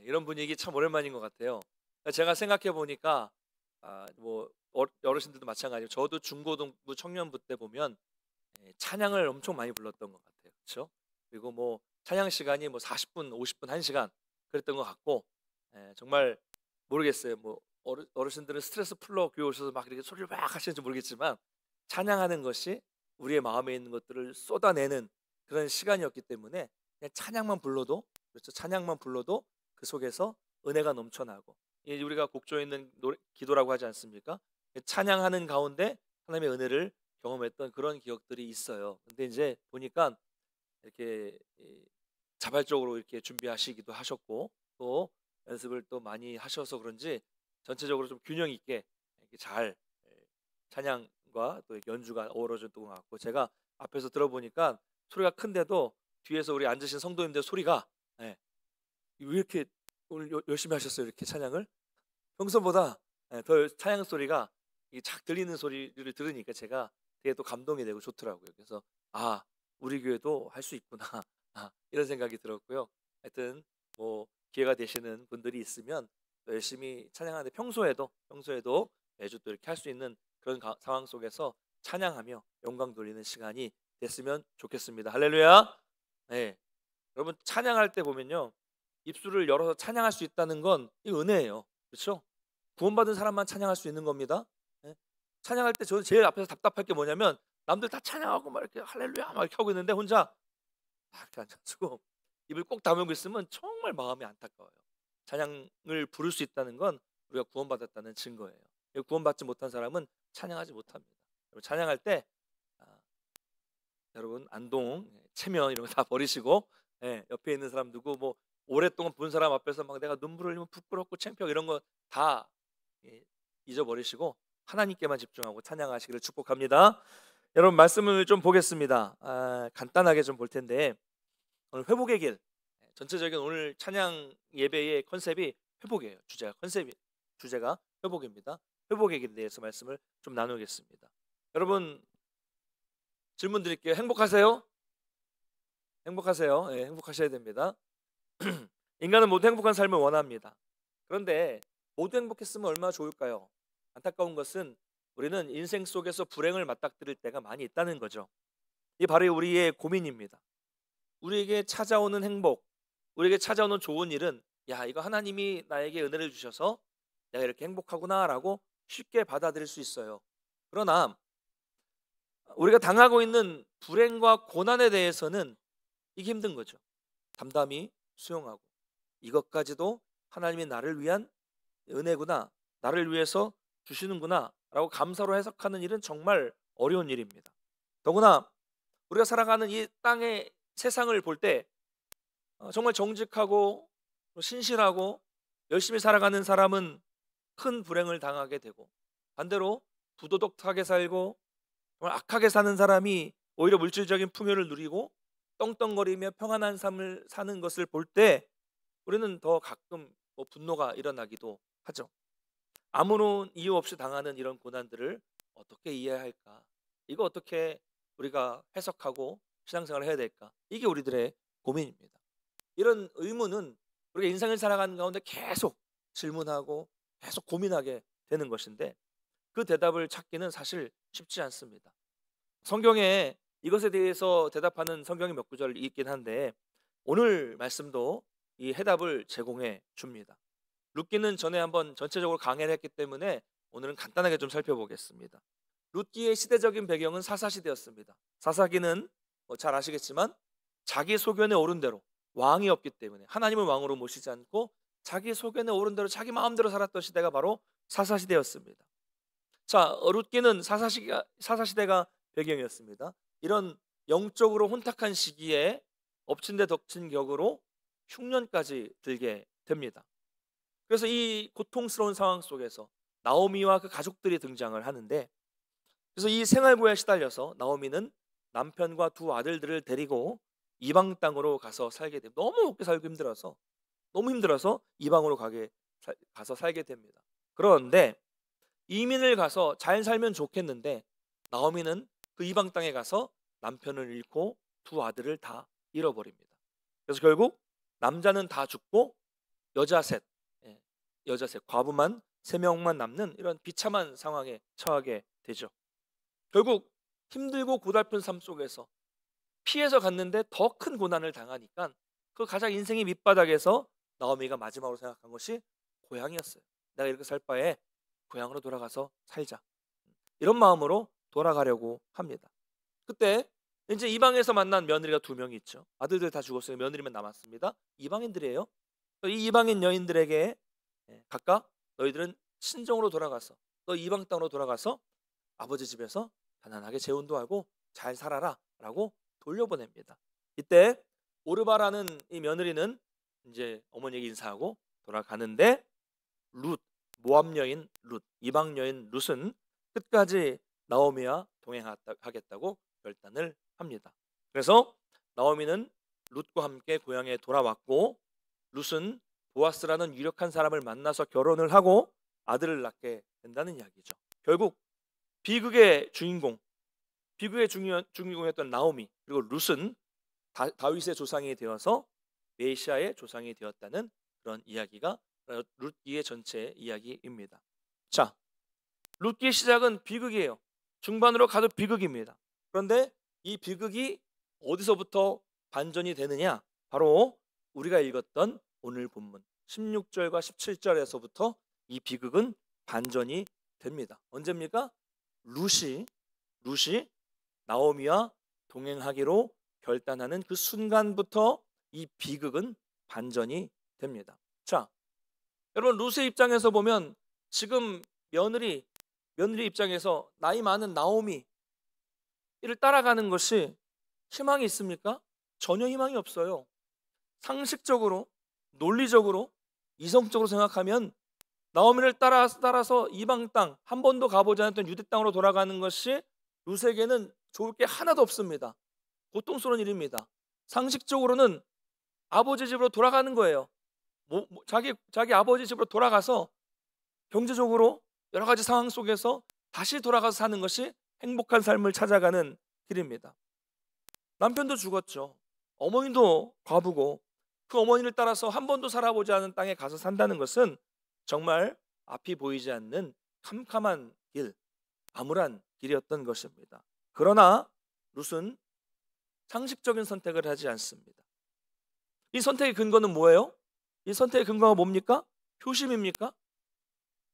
이런 분위기 참 오랜만인 것 같아요. 제가 생각해 보니까 뭐 어르신들도 마찬가지고 저도 중고등부 청년부 때 보면 찬양을 엄청 많이 불렀던 것 같아요. 그렇죠? 그리고 뭐 찬양 시간이 뭐 40분, 50분, 1시간 그랬던 것 같고 정말 모르겠어요. 뭐 어르신들은 스트레스 풀러 교회 오셔서 막 이렇게 소리를 막 하시는지 모르겠지만 찬양하는 것이 우리의 마음에 있는 것들을 쏟아내는 그런 시간이었기 때문에 그냥 찬양만 불러도 그렇죠. 찬양만 불러도 그 속에서 은혜가 넘쳐나고 우리가 곡조에 있는 기도라고 하지 않습니까? 찬양하는 가운데 하나님의 은혜를 경험했던 그런 기억들이 있어요. 근데 이제 보니까 이렇게 자발적으로 이렇게 준비하시기도 하셨고 또 연습을 또 많이 하셔서 그런지 전체적으로 좀 균형 있게 이렇게 잘 찬양과 또 연주가 어우러졌던 것 같고 제가 앞에서 들어보니까 소리가 큰데도 뒤에서 우리 앉으신 성도님들 소리가 예, 왜 이렇게 오늘 열심히 하셨어요? 이렇게 찬양을 평소보다 더 찬양 소리가 착 들리는 소리를 들으니까 제가 되게 또 감동이 되고 좋더라고요. 그래서 아 우리 교회도 할 수 있구나 이런 생각이 들었고요. 하여튼 뭐 기회가 되시는 분들이 있으면 또 열심히 찬양하는데 평소에도 매주 또 이렇게 할 수 있는 그런 상황 속에서 찬양하며 영광 돌리는 시간이 됐으면 좋겠습니다. 할렐루야. 네. 여러분 찬양할 때 보면요 입술을 열어서 찬양할 수 있다는 건 이 은혜예요. 그렇죠? 구원받은 사람만 찬양할 수 있는 겁니다. 예. 찬양할 때 저는 제일 앞에서 답답할 게 뭐냐면 남들 다 찬양하고 막 이렇게 할렐루야 막 이렇게 하고 있는데 혼자 막 이렇게 앉아서 입을 꼭 다물고 있으면 정말 마음이 안타까워요. 찬양을 부를 수 있다는 건 우리가 구원받았다는 증거예요. 구원받지 못한 사람은 찬양하지 못합니다. 여러분 찬양할 때 아, 여러분 안동, 체면 이런 거 다 버리시고 옆에 있는 사람 누구 뭐 오랫동안 본 사람 앞에서 막 내가 눈물 흘리면 부끄럽고 창피하고 이런 거 다 잊어버리시고 하나님께만 집중하고 찬양하시기를 축복합니다. 여러분 말씀을 좀 보겠습니다. 간단하게 좀 볼 텐데 오늘 회복의 길 전체적인 오늘 찬양 예배의 컨셉이 회복이에요. 주제가 회복입니다. 회복의 길에 대해서 말씀을 좀 나누겠습니다. 여러분 질문 드릴게요. 행복하세요? 행복하세요? 네, 행복하셔야 됩니다. 인간은 모두 행복한 삶을 원합니다. 그런데 모두 행복했으면 얼마나 좋을까요? 안타까운 것은 우리는 인생 속에서 불행을 맞닥뜨릴 때가 많이 있다는 거죠. 이게 바로 우리의 고민입니다. 우리에게 찾아오는 행복, 우리에게 찾아오는 좋은 일은 야 이거 하나님이 나에게 은혜를 주셔서 내가 이렇게 행복하구나라고 쉽게 받아들일 수 있어요. 그러나 우리가 당하고 있는 불행과 고난에 대해서는 이게 힘든 거죠. 담담히 수용하고 이것까지도 하나님이 나를 위한 은혜구나, 나를 위해서 주시는구나 라고 감사로 해석하는 일은 정말 어려운 일입니다. 더구나 우리가 살아가는 이 땅의 세상을 볼 때 정말 정직하고 신실하고 열심히 살아가는 사람은 큰 불행을 당하게 되고 반대로 부도덕하게 살고 정말 악하게 사는 사람이 오히려 물질적인 풍요를 누리고 떵떵거리며 평안한 삶을 사는 것을 볼 때 우리는 더 가끔 분노가 일어나기도 하죠. 아무런 이유 없이 당하는 이런 고난들을 어떻게 이해할까? 이거 어떻게 우리가 해석하고 신앙생활을 해야 될까? 이게 우리들의 고민입니다. 이런 의문은 우리가 인생을 살아가는 가운데 계속 질문하고 계속 고민하게 되는 것인데 그 대답을 찾기는 사실 쉽지 않습니다. 성경에 이것에 대해서 대답하는 성경의 몇 구절이 있긴 한데 오늘 말씀도 이 해답을 제공해 줍니다. 룻기는 전에 한번 전체적으로 강해를 했기 때문에 오늘은 간단하게 좀 살펴보겠습니다. 룻기의 시대적인 배경은 사사시대였습니다. 사사기는 잘 아시겠지만 자기 소견에 오른 대로 왕이 없기 때문에 하나님을 왕으로 모시지 않고 자기 소견에 오른 대로 자기 마음대로 살았던 시대가 바로 사사시대였습니다. 자, 룻기는 사사시대가 배경이었습니다. 이런 영적으로 혼탁한 시기에 엎친 데 덮친 격으로 흉년까지 들게 됩니다. 그래서 이 고통스러운 상황 속에서 나오미와 그 가족들이 등장을 하는데 그래서 이 생활고에 시달려서 나오미는 남편과 두 아들들을 데리고 이방 땅으로 가서 살게 됩니다. 너무 먹고 살기 힘들어서 이방으로 가서 살게 됩니다. 그런데 이민을 가서 잘 살면 좋겠는데 나오미는 그 이방 땅에 가서 남편을 잃고 두 아들을 다 잃어버립니다. 그래서 결국 남자는 다 죽고 여자 셋, 예, 여자 셋, 과부만 3명만 남는 이런 비참한 상황에 처하게 되죠. 결국 힘들고 고달픈 삶 속에서 피해서 갔는데 더 큰 고난을 당하니까 그 가장 인생의 밑바닥에서 나오미가 마지막으로 생각한 것이 고향이었어요. 내가 이렇게 살 바에 고향으로 돌아가서 살자. 이런 마음으로 돌아가려고 합니다. 그때 이제 이방에서 만난 며느리가 2명이 있죠. 아들들 다 죽었어요. 며느리만 남았습니다. 이방인들이에요. 이 이방인 여인들에게 각각 너희들은 친정으로 돌아가서, 너 이방 땅으로 돌아가서 아버지 집에서 가난하게 재혼도 하고 잘 살아라 라고 돌려보냅니다. 이때 오르바라는 이 며느리는 이제 어머니에게 인사하고 돌아가는데, 룻, 모압 여인 룻, 이방 여인 룻은 끝까지 나오미와 동행하겠다고 결단을 합니다. 그래서 나오미는 룻과 함께 고향에 돌아왔고, 룻은 보아스라는 유력한 사람을 만나서 결혼을 하고 아들을 낳게 된다는 이야기죠. 결국 비극의 주인공이었던 나오미 그리고 룻은 다윗의 조상이 되어서 메시아의 조상이 되었다는 그런 이야기가 룻기의 전체 이야기입니다. 자, 룻기의 시작은 비극이에요. 중반으로 가도 비극입니다. 그런데 이 비극이 어디서부터 반전이 되느냐? 바로 우리가 읽었던 오늘 본문 16절과 17절에서부터 이 비극은 반전이 됩니다. 언제입니까? 룻이 나오미와 동행하기로 결단하는 그 순간부터 이 비극은 반전이 됩니다. 자, 여러분, 룻의 입장에서 보면 지금 며느리 입장에서 나이 많은 나오미 이를 따라가는 것이 희망이 있습니까? 전혀 희망이 없어요. 상식적으로, 논리적으로, 이성적으로 생각하면 나오미를 따라서 이방 땅, 한 번도 가보지 않았던 유대 땅으로 돌아가는 것이 룻에게는 좋을 게 하나도 없습니다. 고통스러운 일입니다. 상식적으로는 아버지 집으로 돌아가는 거예요. 자기 아버지 집으로 돌아가서 경제적으로 여러 가지 상황 속에서 다시 돌아가서 사는 것이 행복한 삶을 찾아가는 길입니다. 남편도 죽었죠. 어머니도 과부고, 그 어머니를 따라서 한 번도 살아보지 않은 땅에 가서 산다는 것은 정말 앞이 보이지 않는 캄캄한 길, 암울한 길이었던 것입니다. 그러나 룻은 상식적인 선택을 하지 않습니다. 이 선택의 근거는 뭐예요? 이 선택의 근거가 뭡니까? 효심입니까?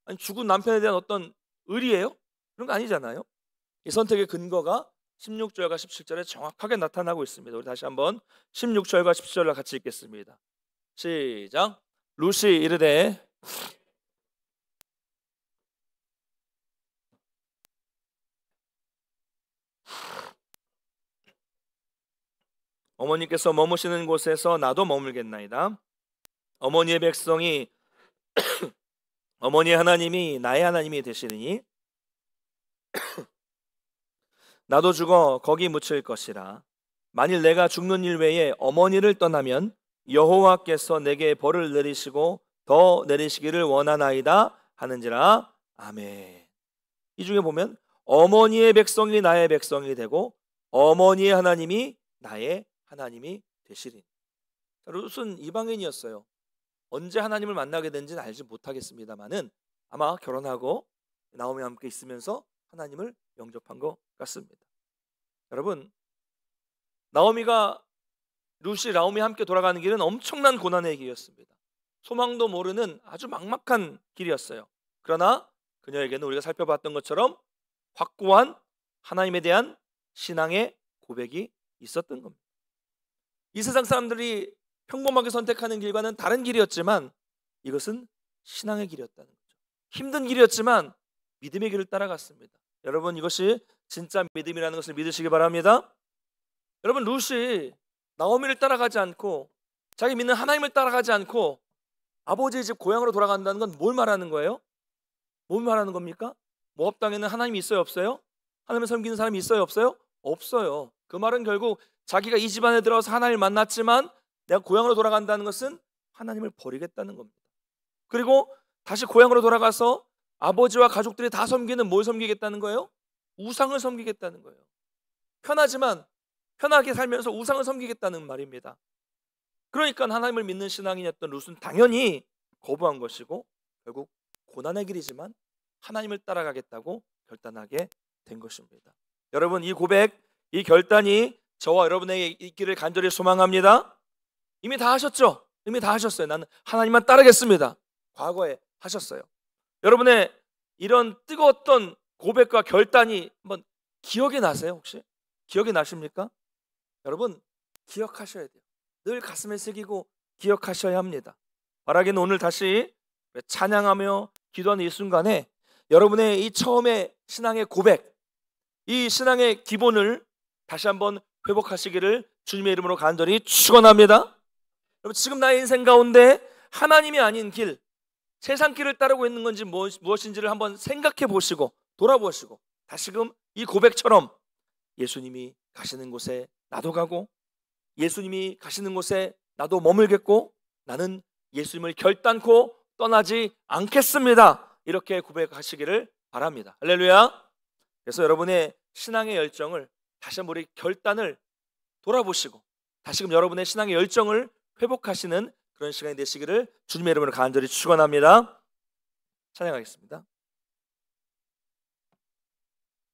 아니, 죽은 남편에 대한 어떤 의리예요? 그런 거 아니잖아요. 이 선택의 근거가 16절과 17절에 정확하게 나타나고 있습니다. 우리 다시 한번 16절과 17절을 같이 읽겠습니다. 시작. 룻이 이르되 어머니께서 머무시는 곳에서 나도 머물겠나이다. 어머니의 백성이 어머니의 하나님이 나의 하나님이 되시리니 나도 죽어 거기 묻힐 것이라. 만일 내가 죽는 일 외에 어머니를 떠나면 여호와께서 내게 벌을 내리시고 더 내리시기를 원하나이다 하는지라. 아멘. 이 중에 보면 어머니의 백성이 나의 백성이 되고 어머니의 하나님이 나의 하나님이 되시리니. 룻은 이방인이었어요. 언제 하나님을 만나게 된지는 알지 못하겠습니다만은 아마 결혼하고 나오미와 함께 있으면서 하나님을 영접한 것 같습니다. 여러분, 룻이 나오미와 함께 돌아가는 길은 엄청난 고난의 길이었습니다. 소망도 모르는 아주 막막한 길이었어요. 그러나 그녀에게는 우리가 살펴봤던 것처럼 확고한 하나님에 대한 신앙의 고백이 있었던 겁니다. 이 세상 사람들이 평범하게 선택하는 길과는 다른 길이었지만 이것은 신앙의 길이었다는 거죠. 힘든 길이었지만 믿음의 길을 따라갔습니다. 여러분, 이것이 진짜 믿음이라는 것을 믿으시기 바랍니다. 여러분, 룻이 나오미를 따라가지 않고 자기 믿는 하나님을 따라가지 않고 아버지의 집 고향으로 돌아간다는 건 뭘 말하는 거예요? 뭘 말하는 겁니까? 모압 땅에는 하나님이 있어요, 없어요? 하나님을 섬기는 사람이 있어요, 없어요? 없어요. 그 말은 결국 자기가 이 집안에 들어서 하나님을 만났지만 내가 고향으로 돌아간다는 것은 하나님을 버리겠다는 겁니다. 그리고 다시 고향으로 돌아가서 아버지와 가족들이 다 섬기는 뭘 섬기겠다는 거예요? 우상을 섬기겠다는 거예요. 편하게 살면서 우상을 섬기겠다는 말입니다. 그러니까 하나님을 믿는 신앙인이었던 룻은 당연히 거부한 것이고 결국 고난의 길이지만 하나님을 따라가겠다고 결단하게 된 것입니다. 여러분, 이 고백, 이 결단이 저와 여러분에게 있기를 간절히 소망합니다. 이미 다 하셨죠? 이미 다 하셨어요. 나는 하나님만 따르겠습니다. 과거에 하셨어요. 여러분의 이런 뜨거웠던 고백과 결단이 한번 기억이 나세요? 혹시? 기억이 나십니까? 여러분, 기억하셔야 돼요. 늘 가슴에 새기고 기억하셔야 합니다. 바라기는 오늘 다시 찬양하며 기도하는 이 순간에 여러분의 이 처음의 신앙의 고백, 이 신앙의 기본을 다시 한번 회복하시기를 주님의 이름으로 간절히 축원합니다. 여러분, 지금 나의 인생 가운데 하나님이 아닌 길, 세상 길을 따르고 있는 건지 무엇인지를 한번 생각해 보시고 돌아보시고 다시금 이 고백처럼 예수님이 가시는 곳에 나도 가고 예수님이 가시는 곳에 나도 머물겠고 나는 예수님을 결단코 떠나지 않겠습니다. 이렇게 고백하시기를 바랍니다. 할렐루야. 그래서 여러분의 신앙의 열정을 다시 한번 우리 결단을 돌아보시고 다시금 여러분의 신앙의 열정을 회복하시는 그런 시간이 되시기를 주님의 이름으로 간절히 축원합니다. 찬양하겠습니다.